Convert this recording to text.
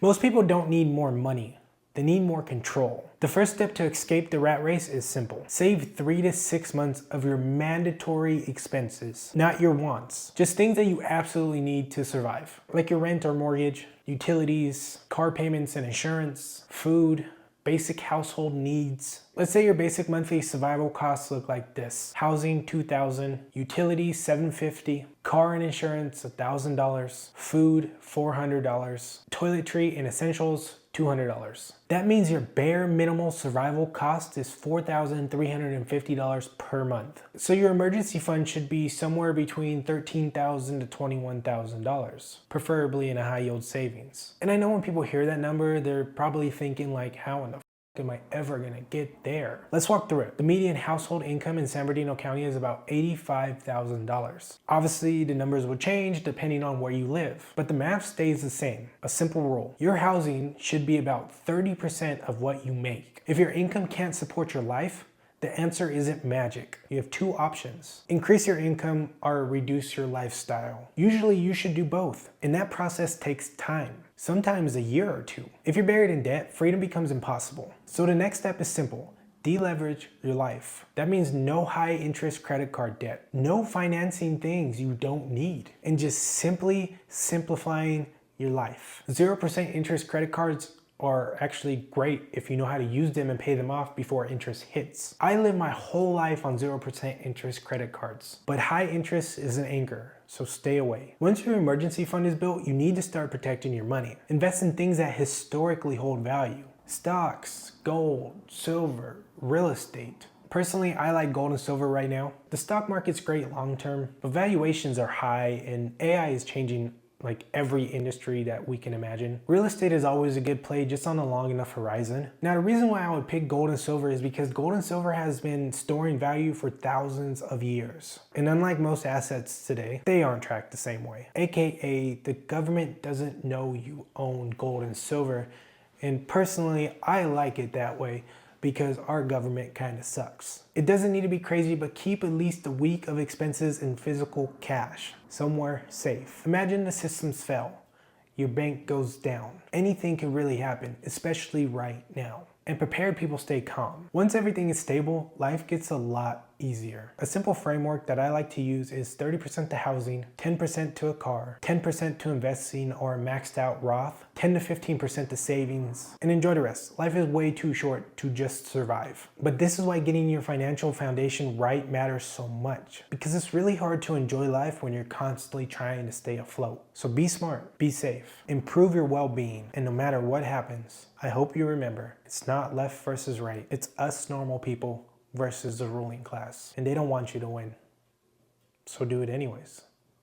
Most people don't need more money. They need more control. The first step to escape the rat race is simple. Save 3 to 6 months of your mandatory expenses, not your wants. Just things that you absolutely need to survive, like your rent or mortgage, utilities, car payments and insurance, food, basic household needs. Let's say your basic monthly survival costs look like this. Housing, $2,000, utilities, $750, car and insurance, $1,000, food, $400, toiletry and essentials, $200. That means your bare minimal survival cost is $4,350 per month. So your emergency fund should be somewhere between $13,000 to $21,000, preferably in a high yield savings. And I know when people hear that number, they're probably thinking like, how in the am I ever gonna get there? Let's walk through it. The median household income in San Bernardino County is about $85,000. Obviously, the numbers will change depending on where you live, but the math stays the same. A simple rule. Your housing should be about 30% of what you make. If your income can't support your life, the answer isn't magic. You have two options. Increase your income or reduce your lifestyle. Usually you should do both, and that process takes time. Sometimes a year or two. If you're buried in debt, freedom becomes impossible. So the next step is simple. Deleverage your life. That means no high interest credit card debt, no financing things you don't need, and just simply simplifying your life. 0% interest credit cards are actually great if you know how to use them and pay them off before interest hits. I lived my whole life on 0% interest credit cards, but high interest is an anchor, so stay away. Once your emergency fund is built, you need to start protecting your money. Invest in things that historically hold value. Stocks, gold, silver, real estate. Personally, I like gold and silver right now. The stock market's great long term, but valuations are high and AI is changing like every industry that we can imagine. Real estate is always a good play just on a long enough horizon. Now, the reason why I would pick gold and silver is because gold and silver has been storing value for thousands of years. And unlike most assets today, they aren't tracked the same way. AKA, the government doesn't know you own gold and silver. And personally, I like it that way because our government kind of sucks. It doesn't need to be crazy, but keep at least a week of expenses in physical cash, somewhere safe. Imagine the systems fail, your bank goes down. Anything can really happen, especially right now. And prepared people stay calm. Once everything is stable, life gets a lot easier. A simple framework that I like to use is 30% to housing, 10% to a car, 10% to investing or a maxed out Roth, 10 to 15% to savings, and enjoy the rest. Life is way too short to just survive. But this is why getting your financial foundation right matters so much, because it's really hard to enjoy life when you're constantly trying to stay afloat. So be smart, be safe, improve your well-being, and no matter what happens, I hope you remember, it's not left versus right. It's us normal people versus the ruling class. And they don't want you to win. So do it anyways.